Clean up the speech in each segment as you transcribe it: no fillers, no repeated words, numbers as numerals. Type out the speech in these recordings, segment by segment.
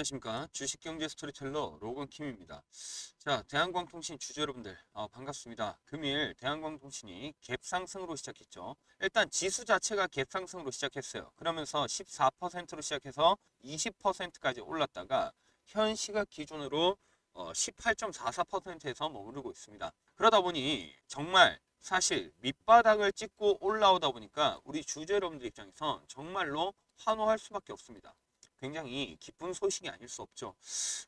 안녕하십니까. 주식경제 스토리텔러 로건킴입니다. 자, 대한광통신 주주 여러분들 반갑습니다. 금일 대한광통신이 갭상승으로 시작했죠. 일단 지수 자체가 갭상승으로 시작했어요. 그러면서 14%로 시작해서 20%까지 올랐다가 현 시각 기준으로 18.44%에서 머무르고 있습니다. 그러다 보니 정말 사실 밑바닥을 찍고 올라오다 보니까 우리 주주 여러분들 입장에선 정말로 환호할 수밖에 없습니다. 굉장히 기쁜 소식이 아닐 수 없죠.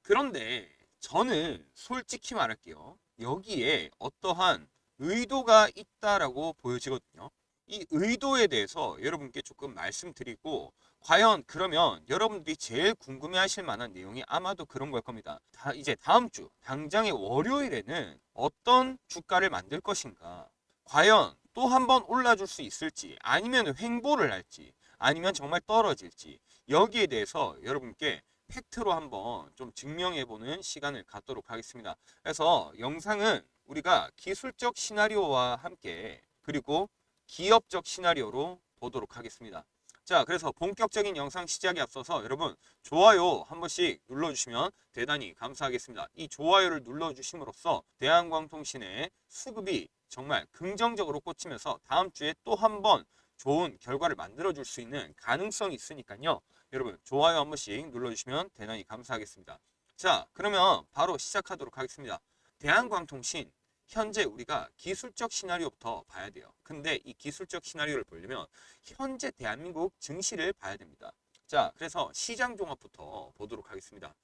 그런데 저는 솔직히 말할게요. 여기에 어떠한 의도가 있다라고 보여지거든요. 이 의도에 대해서 여러분께 조금 말씀드리고, 과연 그러면 여러분들이 제일 궁금해 하실 만한 내용이 아마도 그런 걸 겁니다. 이제 다음 주 당장의 월요일에는 어떤 주가를 만들 것인가, 과연 또 한 번 올라줄 수 있을지, 아니면 횡보를 할지, 아니면 정말 떨어질지, 여기에 대해서 여러분께 팩트로 한번 좀 증명해보는 시간을 갖도록 하겠습니다. 그래서 영상은 우리가 기술적 시나리오와 함께 그리고 기업적 시나리오로 보도록 하겠습니다. 자, 그래서 본격적인 영상 시작에 앞서서 여러분 좋아요 한 번씩 눌러주시면 대단히 감사하겠습니다. 이 좋아요를 눌러주심으로써 대한광통신의 수급이 정말 긍정적으로 꽂히면서 다음 주에 또 한 번 좋은 결과를 만들어줄 수 있는 가능성이 있으니까요. 여러분 좋아요 한 번씩 눌러주시면 대단히 감사하겠습니다. 자, 그러면 바로 시작하도록 하겠습니다. 대한광통신 현재 우리가 기술적 시나리오부터 봐야 돼요. 근데 이 기술적 시나리오를 보려면 현재 대한민국 증시를 봐야 됩니다. 자, 그래서 시장 종합부터 보도록 하겠습니다.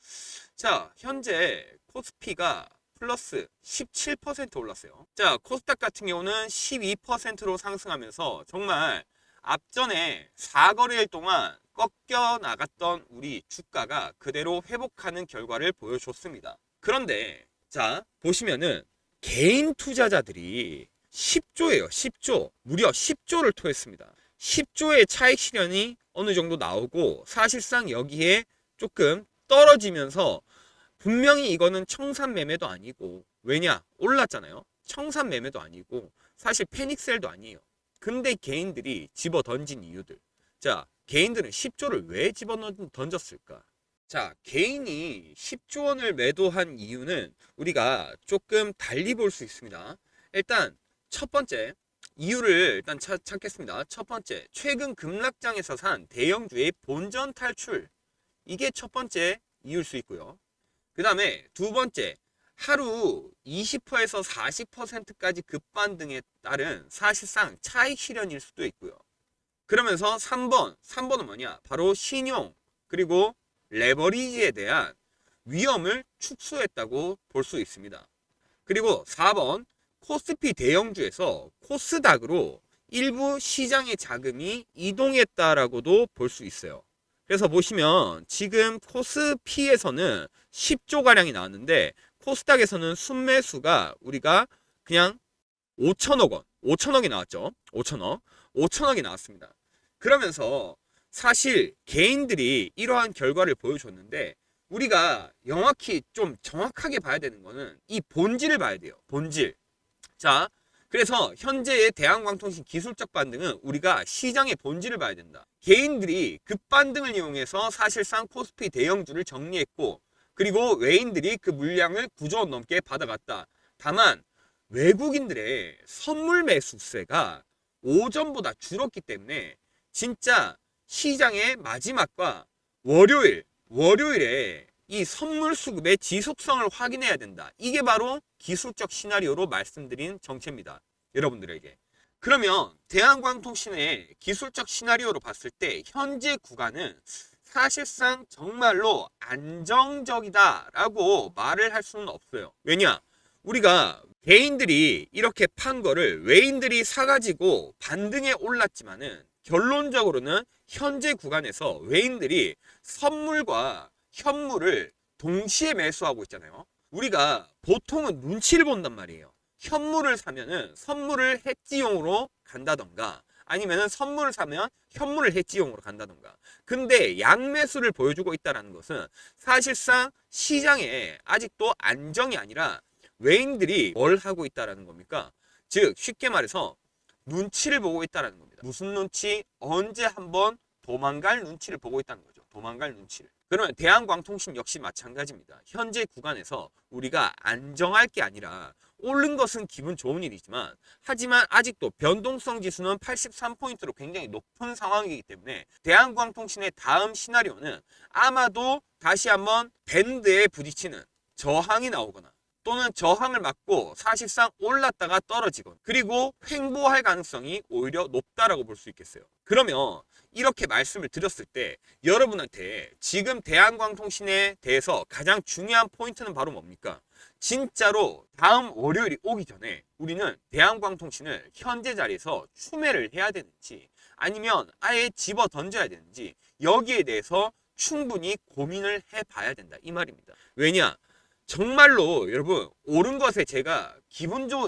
자, 현재 코스피가 플러스 17% 올랐어요. 자, 코스닥 같은 경우는 12%로 상승하면서 정말 앞전에 4거래일 동안 꺾여 나갔던 우리 주가가 그대로 회복하는 결과를 보여줬습니다. 그런데 자, 보시면은 개인 투자자들이 10조예요. 10조. 무려 10조를 토했습니다. 10조의 차익 실현이 어느 정도 나오고, 사실상 여기에 조금 떨어지면서 분명히 이거는 청산 매매도 아니고, 왜냐? 올랐잖아요. 청산 매매도 아니고 사실 패닉셀도 아니에요. 근데 개인들이 집어 던진 이유들. 자, 개인들은 10조를 왜 집어 던졌을까? 자, 개인이 10조 원을 매도한 이유는 우리가 조금 달리 볼 수 있습니다. 일단 첫 번째 이유를 일단 찾겠습니다. 첫 번째, 최근 급락장에서 산 대형주의 본전 탈출. 이게 첫 번째 이유일 수 있고요. 그 다음에 두 번째, 하루 20%에서 40%까지 급반등에 따른 사실상 차익 실현일 수도 있고요. 그러면서 3번은 뭐냐? 바로 신용 그리고 레버리지에 대한 위험을 축소했다고 볼 수 있습니다. 그리고 4번, 코스피 대형주에서 코스닥으로 일부 시장의 자금이 이동했다라고도 볼 수 있어요. 그래서 보시면 지금 코스피에서는 10조가량이 나왔는데, 코스닥에서는 순매수가 우리가 그냥 5천억 원, 5천억이 나왔죠. 5천억이 나왔습니다. 그러면서 사실 개인들이 이러한 결과를 보여줬는데, 우리가 좀 정확하게 봐야 되는 거는 이 본질을 봐야 돼요. 본질. 자, 그래서 현재의 대한광통신 기술적 반등은 우리가 시장의 본질을 봐야 된다. 개인들이 급반등을 이용해서 사실상 코스피 대형주를 정리했고, 그리고 외인들이 그 물량을 9조 원 넘게 받아갔다. 다만 외국인들의 선물 매수세가 오전보다 줄었기 때문에 진짜 시장의 마지막과 월요일에 이 선물 수급의 지속성을 확인해야 된다. 이게 바로 기술적 시나리오로 말씀드린 정체입니다. 여러분들에게. 그러면 대한광통신의 기술적 시나리오로 봤을 때 현재 구간은 사실상 정말로 안정적이다라고 말을 할 수는 없어요. 왜냐? 우리가 개인들이 이렇게 판 거를 외인들이 사가지고 반등에 올랐지만은, 결론적으로는 현재 구간에서 외인들이 선물과 현물을 동시에 매수하고 있잖아요. 우리가 보통은 눈치를 본단 말이에요. 현물을 사면은 선물을 해지용으로 간다던가, 아니면은 선물을 사면 현물을 해지용으로 간다던가. 근데 양매수를 보여주고 있다는 것은 사실상 시장에 아직도 안정이 아니라 외인들이 뭘 하고 있다는 겁니까? 즉 쉽게 말해서 눈치를 보고 있다는 겁니다. 무슨 눈치? 언제 한번 도망갈 눈치를 보고 있다는 거죠. 도망갈 눈치를. 그러면 대한광통신 역시 마찬가지입니다. 현재 구간에서 우리가 안정할 게 아니라 오른 것은 기분 좋은 일이지만 하지만 아직도 변동성 지수는 83포인트로 굉장히 높은 상황이기 때문에 대한광통신의 다음 시나리오는 아마도 다시 한번 밴드에 부딪히는 저항이 나오거나 또는 저항을 맞고 사실상 올랐다가 떨어지거나 그리고 횡보할 가능성이 오히려 높다라고 볼 수 있겠어요. 그러면 이렇게 말씀을 드렸을 때 여러분한테 지금 대한광통신에 대해서 가장 중요한 포인트는 바로 뭡니까? 진짜로 다음 월요일이 오기 전에 우리는 대한광통신을 현재 자리에서 추매를 해야 되는지 아니면 아예 집어 던져야 되는지 여기에 대해서 충분히 고민을 해봐야 된다 이 말입니다. 왜냐? 정말로 여러분 옳은 것에 제가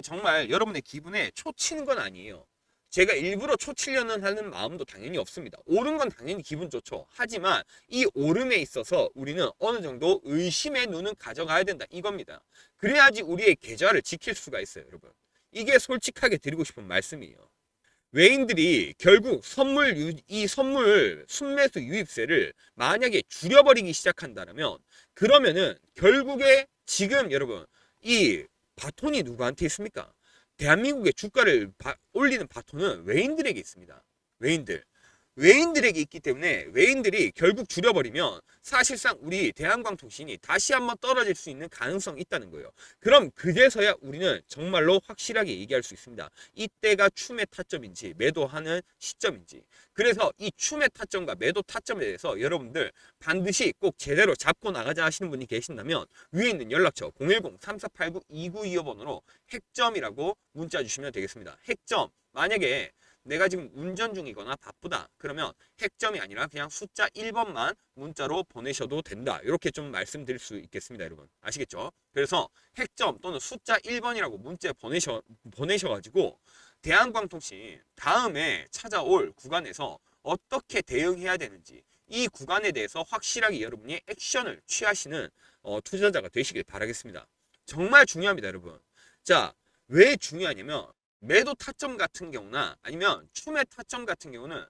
정말 여러분의 기분에 초치는 건 아니에요. 제가 일부러 초치려는 하는 마음도 당연히 없습니다. 옳은 건 당연히 기분 좋죠. 하지만 이 옳음에 있어서 우리는 어느 정도 의심의 눈은 가져가야 된다 이겁니다. 그래야지 우리의 계좌를 지킬 수가 있어요, 여러분. 이게 솔직하게 드리고 싶은 말씀이에요. 외인들이 결국 이 선물 순매수 유입세를 만약에 줄여버리기 시작한다면 그러면은 결국에 지금 여러분 이 바톤이 누구한테 있습니까? 대한민국의 주가를 올리는 바톤은 외인들에게 있습니다. 외인들에게 있기 때문에 외인들이 결국 줄여버리면 사실상 우리 대한광통신이 다시 한번 떨어질 수 있는 가능성이 있다는 거예요. 그럼 그제서야 우리는 정말로 확실하게 얘기할 수 있습니다. 이때가 추매 타점인지 매도하는 시점인지. 그래서 이 추매 타점과 매도 타점에 대해서 여러분들 반드시 꼭 제대로 잡고 나가자 하시는 분이 계신다면 위에 있는 연락처 010-3489-2925번으로 핵점이라고 문자 주시면 되겠습니다. 핵점 만약에 내가 지금 운전 중이거나 바쁘다 그러면 핵점이 아니라 그냥 숫자 1번만 문자로 보내셔도 된다 이렇게 좀 말씀드릴 수 있겠습니다. 여러분 아시겠죠? 그래서 핵점 또는 숫자 1번이라고 문자 보내셔가지고 대한광통신 다음에 찾아올 구간에서 어떻게 대응해야 되는지 이 구간에 대해서 확실하게 여러분이 액션을 취하시는 투자자가 되시길 바라겠습니다. 정말 중요합니다, 여러분. 자, 왜 중요하냐면 매도 타점 같은 경우나 아니면 추매 타점 같은 경우는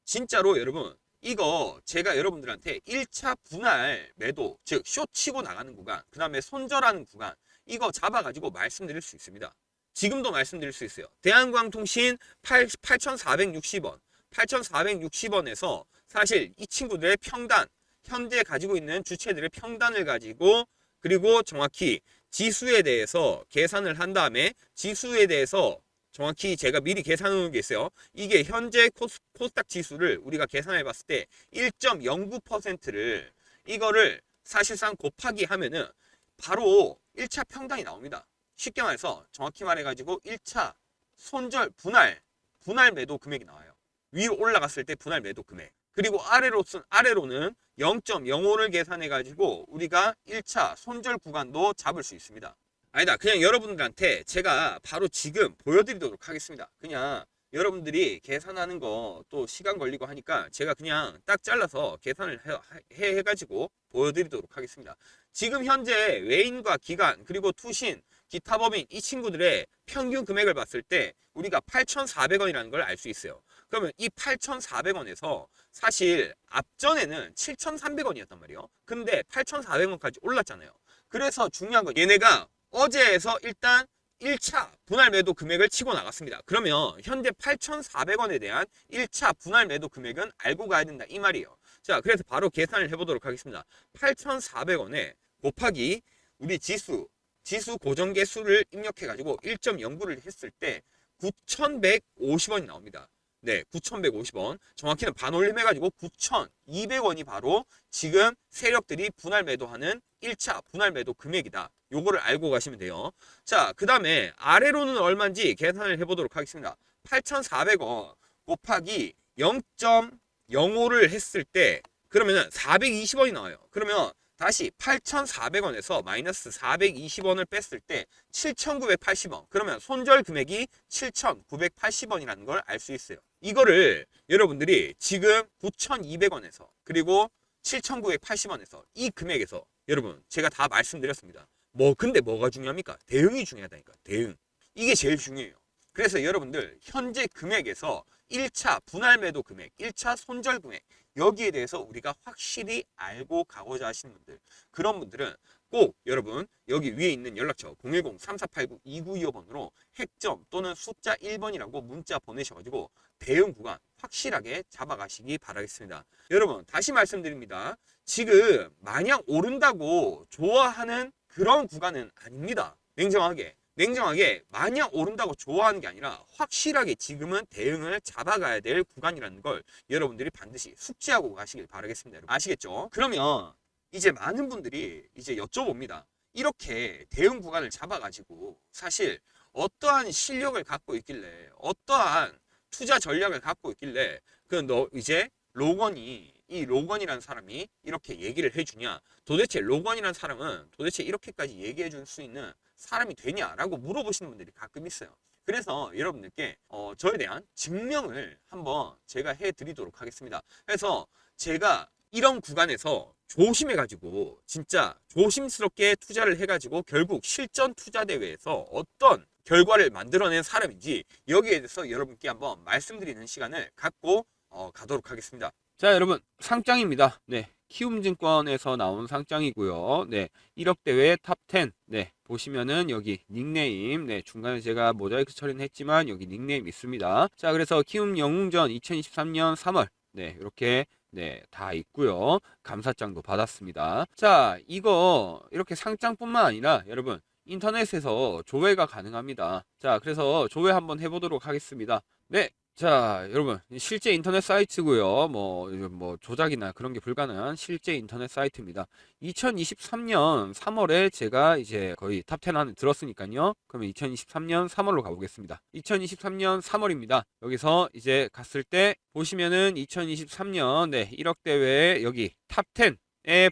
진짜로 여러분 이거 제가 여러분들한테 1차 분할 매도 즉 쇼 치고 나가는 구간 그 다음에 손절하는 구간 이거 잡아가지고 말씀드릴 수 있습니다. 지금도 말씀드릴 수 있어요. 대한광통신 8,460원 8,460원에서 사실 이 친구들의 평단 현재 가지고 있는 주체들의 평단을 가지고 그리고 정확히 지수에 대해서 계산을 한 다음에 지수에 대해서 정확히 제가 미리 계산해 놓은 게 있어요. 이게 현재 코스닥 지수를 우리가 계산해 봤을 때 1.09%를 이거를 사실상 곱하기 하면은 바로 1차 평단이 나옵니다. 쉽게 말해서 정확히 말해가지고 1차 손절 분할 매도 금액이 나와요. 위로 올라갔을 때 분할 매도 금액. 그리고 아래로는 0.05를 계산해가지고 우리가 1차 손절 구간도 잡을 수 있습니다. 아니다. 그냥 여러분들한테 제가 바로 지금 보여드리도록 하겠습니다. 그냥 여러분들이 계산하는 거 또 시간 걸리고 하니까 제가 그냥 딱 잘라서 계산을 해가지고 보여드리도록 하겠습니다. 지금 현재 외인과 기관 그리고 투신 기타 법인 이 친구들의 평균 금액을 봤을 때 우리가 8,400원이라는 걸 알 수 있어요. 그러면 이 8,400원에서 사실 앞전에는 7,300원이었단 말이에요. 근데 8,400원까지 올랐잖아요. 그래서 중요한 건 얘네가 어제에서 일단 1차 분할 매도 금액을 치고 나갔습니다. 그러면 현재 8,400원에 대한 1차 분할 매도 금액은 알고 가야 된다 이 말이에요. 자, 그래서 바로 계산을 해보도록 하겠습니다. 8,400원에 곱하기 우리 지수 고정계수를 입력해가지고 1.09를 했을 때 9,150원이 나옵니다. 네, 9,150원. 정확히는 반올림 해가지고 9,200원이 바로 지금 세력들이 분할 매도하는 1차 분할 매도 금액이다. 요거를 알고 가시면 돼요. 자, 그 다음에 아래로는 얼마인지 계산을 해보도록 하겠습니다. 8,400원 곱하기 0.05를 했을 때 그러면은 420원이 나와요. 그러면 다시 8,400원에서 마이너스 420원을 뺐을 때 7,980원. 그러면 손절 금액이 7,980원이라는 걸 알 수 있어요. 이거를 여러분들이 지금 9,200원에서 그리고 7,980원에서 이 금액에서 여러분 제가 다 말씀드렸습니다. 근데 뭐가 중요합니까? 대응이 중요하다니까. 대응. 이게 제일 중요해요. 그래서 여러분들 현재 금액에서 1차 분할 매도 금액, 1차 손절 금액 여기에 대해서 우리가 확실히 알고 가고자 하시는 분들, 그런 분들은 꼭 여러분 여기 위에 있는 연락처 010-3489-2925번으로 핵점 또는 숫자 1번이라고 문자 보내셔가지고 대응 구간 확실하게 잡아가시기 바라겠습니다. 여러분 다시 말씀드립니다. 지금 마냥 오른다고 좋아하는 그런 구간은 아닙니다. 냉정하게 마냥 오른다고 좋아하는 게 아니라 확실하게 지금은 대응을 잡아가야 될 구간이라는 걸 여러분들이 반드시 숙지하고 가시길 바라겠습니다. 여러분. 아시겠죠? 그러면 이제 많은 분들이 이제 여쭤봅니다. 이렇게 대응 구간을 잡아가지고 사실 어떠한 실력을 갖고 있길래, 어떠한 투자 전략을 갖고 있길래 너 이제 이 로건이라는 사람이 이렇게 얘기를 해주냐, 도대체 로건이라는 사람은 도대체 이렇게까지 얘기해 줄 수 있는 사람이 되냐라고 물어보시는 분들이 가끔 있어요. 그래서 여러분들께 저에 대한 증명을 한번 제가 해드리도록 하겠습니다. 그래서 제가 이런 구간에서 조심해가지고 진짜 조심스럽게 투자를 해가지고 결국 실전 투자 대회에서 어떤 결과를 만들어낸 사람인지 여기에 대해서 여러분께 한번 말씀드리는 시간을 갖고 가도록 하겠습니다. 자, 여러분 상장입니다. 네, 키움증권에서 나온 상장이고요. 네, 1억 대회 탑10. 네, 보시면은 여기 닉네임, 네, 중간에 제가 모자이크 처리는 했지만 여기 닉네임 있습니다. 자, 그래서 키움 영웅전 2023년 3월 네, 이렇게 네, 다 있고요. 감사장도 받았습니다. 자, 이거 이렇게 상장뿐만 아니라 여러분 인터넷에서 조회가 가능합니다. 자, 그래서 조회 한번 해보도록 하겠습니다. 네. 자, 여러분 실제 인터넷 사이트고요. 뭐 조작이나 그런 게 불가능한 실제 인터넷 사이트입니다. 2023년 3월에 제가 이제 거의 탑10 안에 들었으니까요. 그러면 2023년 3월로 가보겠습니다. 2023년 3월입니다. 여기서 이제 갔을 때 보시면은 2023년 네, 1억 대회 여기 탑10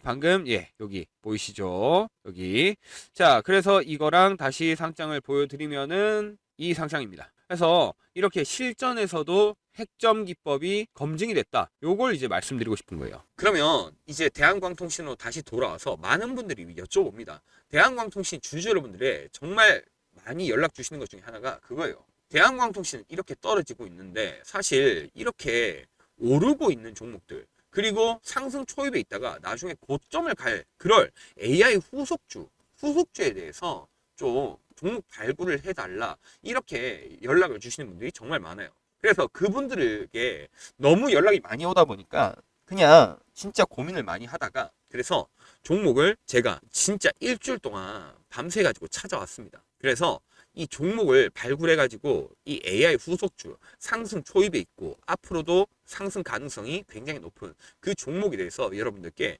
방금 여기 보이시죠? 여기. 자, 그래서 이거랑 다시 상장을 보여드리면은 이 상장입니다. 그래서 이렇게 실전에서도 핵점 기법이 검증이 됐다. 요걸 이제 말씀드리고 싶은 거예요. 그러면 이제 대한광통신으로 다시 돌아와서 많은 분들이 여쭤봅니다. 대한광통신 주주 여러분들의 정말 많이 연락 주시는 것 중에 하나가 그거예요. 대한광통신은 이렇게 떨어지고 있는데 사실 이렇게 오르고 있는 종목들, 그리고 상승 초입에 있다가 나중에 고점을 갈 그럴 AI 후속주에 대해서 좀 종목 발굴을 해달라, 이렇게 연락을 주시는 분들이 정말 많아요. 그래서 그분들에게 너무 연락이 많이 오다 보니까 그냥 진짜 고민을 많이 하다가 그래서 종목을 제가 진짜 일주일 동안 밤새 가지고 찾아왔습니다. 그래서 이 종목을 발굴해 가지고 이 AI 후속주 상승 초입에 있고 앞으로도 상승 가능성이 굉장히 높은 그 종목에 대해서 여러분들께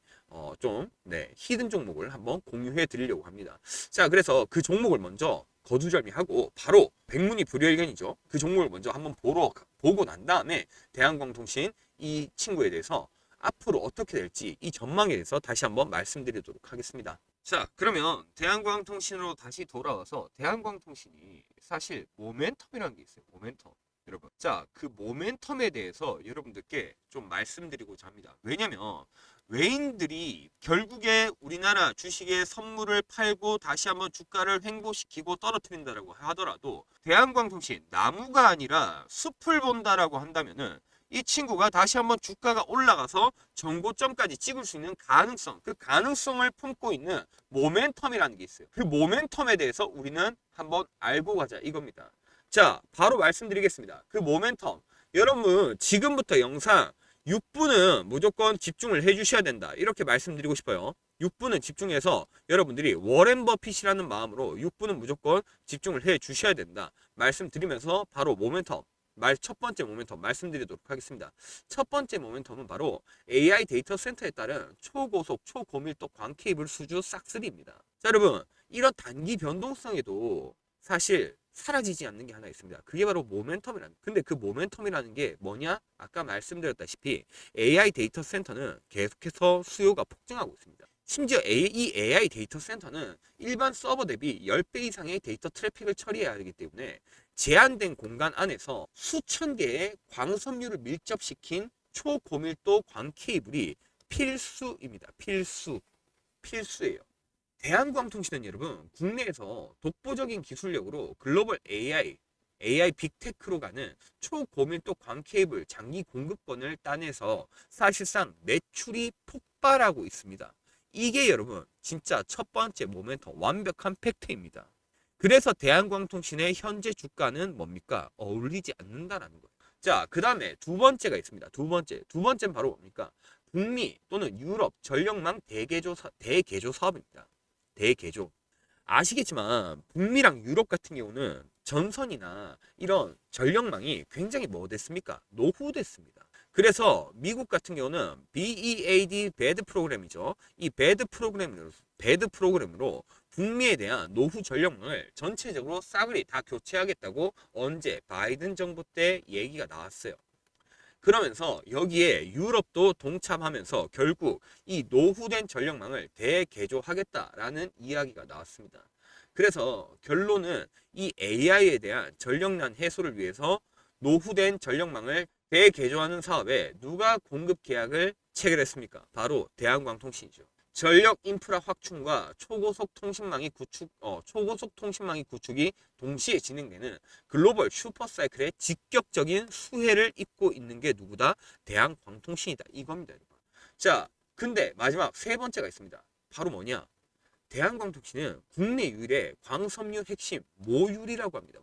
히든 종목을 한번 공유해 드리려고 합니다. 자, 그래서 그 종목을 먼저 거두절미하고 바로 백문이 불여일견이죠. 그 종목을 먼저 한번 보고 난 다음에 대한광통신 이 친구에 대해서 앞으로 어떻게 될지 이 전망에 대해서 다시 한번 말씀드리도록 하겠습니다. 자, 그러면 대한광통신으로 다시 돌아와서 대한광통신이 사실 모멘텀이라는 게 있어요. 모멘텀. 여러분. 자, 그 모멘텀에 대해서 여러분들께 좀 말씀드리고자 합니다. 왜냐면 외인들이 결국에 우리나라 주식의 선물을 팔고 다시 한번 주가를 횡보시키고 떨어뜨린다라고 하더라도 대한광통신 나무가 아니라 숲을 본다라고 한다면은 이 친구가 다시 한번 주가가 올라가서 정고점까지 찍을 수 있는 가능성, 그 가능성을 품고 있는 모멘텀이라는 게 있어요. 그 모멘텀에 대해서 우리는 한번 알고 가자 이겁니다. 자, 바로 말씀드리겠습니다. 그 모멘텀. 여러분, 지금부터 영상 6분은 무조건 집중을 해주셔야 된다. 이렇게 말씀드리고 싶어요. 6분은 집중해서 여러분들이 워렌 버핏이라는 마음으로 6분은 무조건 집중을 해 주셔야 된다. 말씀드리면서 바로 모멘텀. 첫 번째 모멘텀 말씀드리도록 하겠습니다. 첫 번째 모멘텀은 바로 AI 데이터 센터에 따른 초고속, 초고밀도 광케이블 수주 싹쓸이입니다. 자, 여러분, 이런 단기 변동성에도 사실 사라지지 않는 게 하나 있습니다. 그게 바로 모멘텀이라는. 근데 그 모멘텀이라는 게 뭐냐? 아까 말씀드렸다시피 AI 데이터 센터는 계속해서 수요가 폭증하고 있습니다. 심지어 이 AI 데이터 센터는 일반 서버 대비 10배 이상의 데이터 트래픽을 처리해야 하기 때문에 제한된 공간 안에서 수천 개의 광섬유를 밀접시킨 초고밀도 광 케이블이 필수입니다. 필수예요. 대한광통신은 여러분 국내에서 독보적인 기술력으로 글로벌 AI AI 빅테크로 가는 초고밀도 광 케이블 장기 공급권을 따내서 사실상 매출이 폭발하고 있습니다. 이게 여러분 진짜 첫 번째 모멘텀 완벽한 팩트입니다. 그래서 대한광통신의 현재 주가는 뭡니까? 어울리지 않는다라는 거예요. 자, 그 다음에 두 번째가 있습니다. 두 번째는 바로 뭡니까? 북미 또는 유럽 전력망 대개조 사업입니다. 대개조. 아시겠지만 북미랑 유럽 같은 경우는 전선이나 이런 전력망이 굉장히 뭐 됐습니까? 노후됐습니다. 그래서 미국 같은 경우는 BEAD 배드 프로그램이죠. 이 배드 프로그램으로 북미에 대한 노후 전력망을 전체적으로 싸그리 다 교체하겠다고 언제 바이든 정부 때 얘기가 나왔어요. 그러면서 여기에 유럽도 동참하면서 결국 이 노후된 전력망을 대개조하겠다라는 이야기가 나왔습니다. 그래서 결론은 이 AI에 대한 전력난 해소를 위해서 노후된 전력망을 대개조하는 사업에 누가 공급 계약을 체결했습니까? 바로 대한광통신이죠. 전력 인프라 확충과 초고속 통신망이 구축이 동시에 진행되는 글로벌 슈퍼사이클의 직격적인 수혜를 입고 있는 게 누구다? 대한광통신이다. 이겁니다. 자, 근데 마지막 세 번째가 있습니다. 바로 뭐냐? 대한광통신은 국내 유일의 광섬유 핵심 모유리라고 합니다.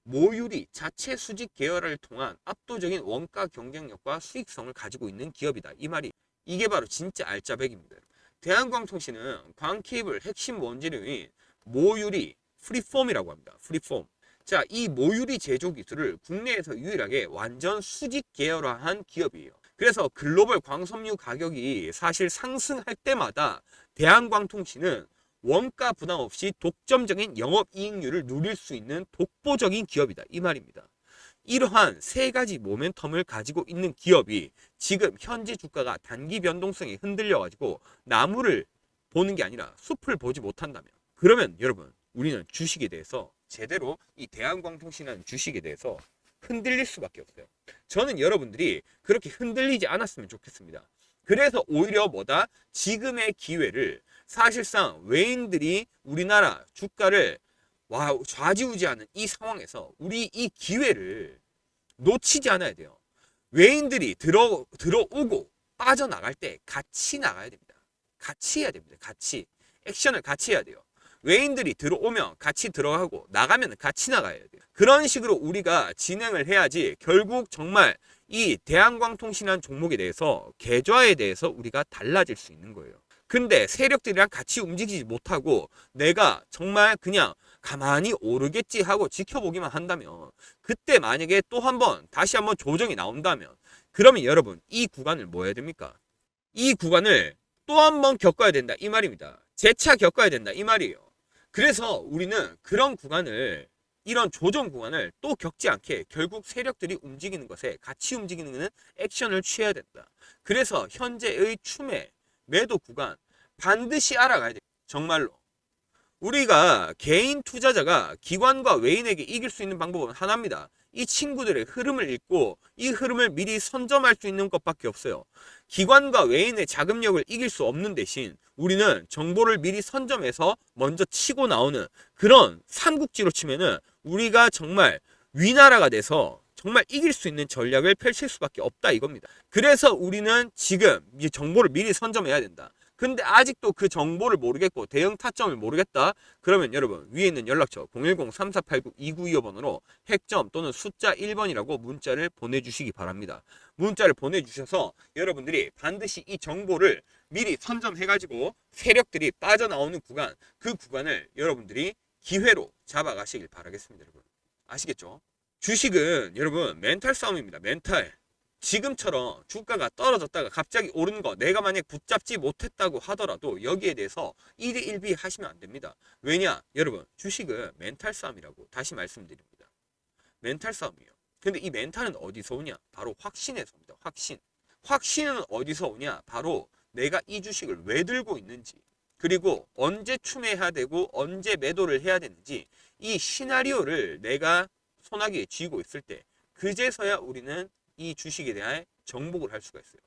모유리 자체 수직 계열화를 통한 압도적인 원가 경쟁력과 수익성을 가지고 있는 기업이다. 이 말이 이게 바로 진짜 알짜배기입니다. 대한광통신은 광케이블 핵심 원재료인 모유리 프리폼이라고 합니다. 프리폼. 자, 이 모유리 제조 기술을 국내에서 유일하게 완전 수직 계열화한 기업이에요. 그래서 글로벌 광섬유 가격이 사실 상승할 때마다 대한광통신은 원가 부담 없이 독점적인 영업이익률을 누릴 수 있는 독보적인 기업이다. 이 말입니다. 이러한 세 가지 모멘텀을 가지고 있는 기업이 지금 현재 주가가 단기 변동성이 흔들려가지고 나무를 보는 게 아니라 숲을 보지 못한다면, 그러면 여러분 우리는 주식에 대해서 제대로 이 대한광통신이라는 주식에 대해서 흔들릴 수밖에 없어요. 저는 여러분들이 그렇게 흔들리지 않았으면 좋겠습니다. 그래서 오히려 뭐다? 지금의 기회를 사실상 외인들이 우리나라 주가를 좌지우지하는 이 상황에서 우리 이 기회를 놓치지 않아야 돼요. 외인들이 들어오고 빠져나갈 때 같이 나가야 됩니다. 같이 해야 됩니다. 같이. 액션을 같이 해야 돼요. 외인들이 들어오면 같이 들어가고 나가면 같이 나가야 돼요. 그런 식으로 우리가 진행을 해야지 결국 정말 이 대한광통신이라는 종목에 대해서 계좌에 대해서 우리가 달라질 수 있는 거예요. 근데 세력들이랑 같이 움직이지 못하고 내가 정말 그냥 가만히 오르겠지 하고 지켜보기만 한다면, 그때 만약에 또 다시 한번 조정이 나온다면, 그러면 여러분 이 구간을 뭐 해야 됩니까? 이 구간을 또 한번 겪어야 된다 이 말입니다. 재차 겪어야 된다 이 말이에요. 그래서 우리는 그런 구간을, 이런 조정 구간을 또 겪지 않게 결국 세력들이 움직이는 것에 같이 움직이는 액션을 취해야 된다. 그래서 현재의 추매 매도 구간 반드시 알아가야 돼. 정말로. 우리가 개인 투자자가 기관과 외인에게 이길 수 있는 방법은 하나입니다. 이 친구들의 흐름을 읽고 이 흐름을 미리 선점할 수 있는 것밖에 없어요. 기관과 외인의 자금력을 이길 수 없는 대신 우리는 정보를 미리 선점해서 먼저 치고 나오는 그런 삼국지로 치면은 우리가 정말 위나라가 돼서 정말 이길 수 있는 전략을 펼칠 수밖에 없다 이겁니다. 그래서 우리는 지금 이 정보를 미리 선점해야 된다. 근데 아직도 그 정보를 모르겠고 대응 타점을 모르겠다. 그러면 여러분 위에 있는 연락처 010-3489-2925번으로 핵점 또는 숫자 1번이라고 문자를 보내주시기 바랍니다. 문자를 보내주셔서 여러분들이 반드시 이 정보를 미리 선점해가지고 세력들이 빠져나오는 구간, 그 구간을 여러분들이 기회로 잡아가시길 바라겠습니다. 여러분 아시겠죠? 주식은 여러분 멘탈 싸움입니다. 멘탈. 지금처럼 주가가 떨어졌다가 갑자기 오른 거 내가 만약 붙잡지 못했다고 하더라도 여기에 대해서 1위 1비 하시면 안 됩니다. 왜냐? 여러분 주식은 멘탈 싸움이라고 다시 말씀드립니다. 멘탈 싸움이에요. 근데 이 멘탈은 어디서 오냐? 바로 확신에서 옵니다. 확신. 확신은 어디서 오냐? 바로 내가 이 주식을 왜 들고 있는지, 그리고 언제 추매해야 되고 언제 매도를 해야 되는지 이 시나리오를 내가 소나기에 쥐고 있을 때 그제서야 우리는 이 주식에 대한 정복을 할 수가 있어요.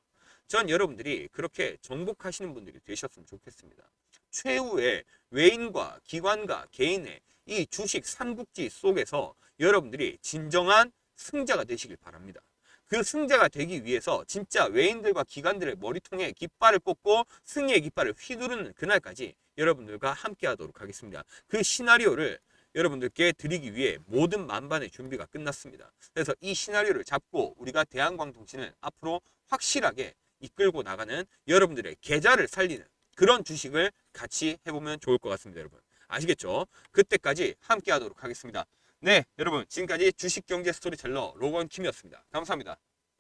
전 여러분들이 그렇게 정복하시는 분들이 되셨으면 좋겠습니다. 최후의 외인과 기관과 개인의 이 주식 삼국지 속에서 여러분들이 진정한 승자가 되시길 바랍니다. 그 승자가 되기 위해서 진짜 외인들과 기관들의 머리통에 깃발을 꽂고 승리의 깃발을 휘두르는 그날까지 여러분들과 함께 하도록 하겠습니다. 그 시나리오를 여러분들께 드리기 위해 모든 만반의 준비가 끝났습니다. 그래서 이 시나리오를 잡고 우리가 대한광통신을 앞으로 확실하게 이끌고 나가는 여러분들의 계좌를 살리는 그런 주식을 같이 해보면 좋을 것 같습니다. 여러분 아시겠죠? 그때까지 함께 하도록 하겠습니다. 네, 여러분 지금까지 주식경제 스토리텔러 로건킴이었습니다. 감사합니다.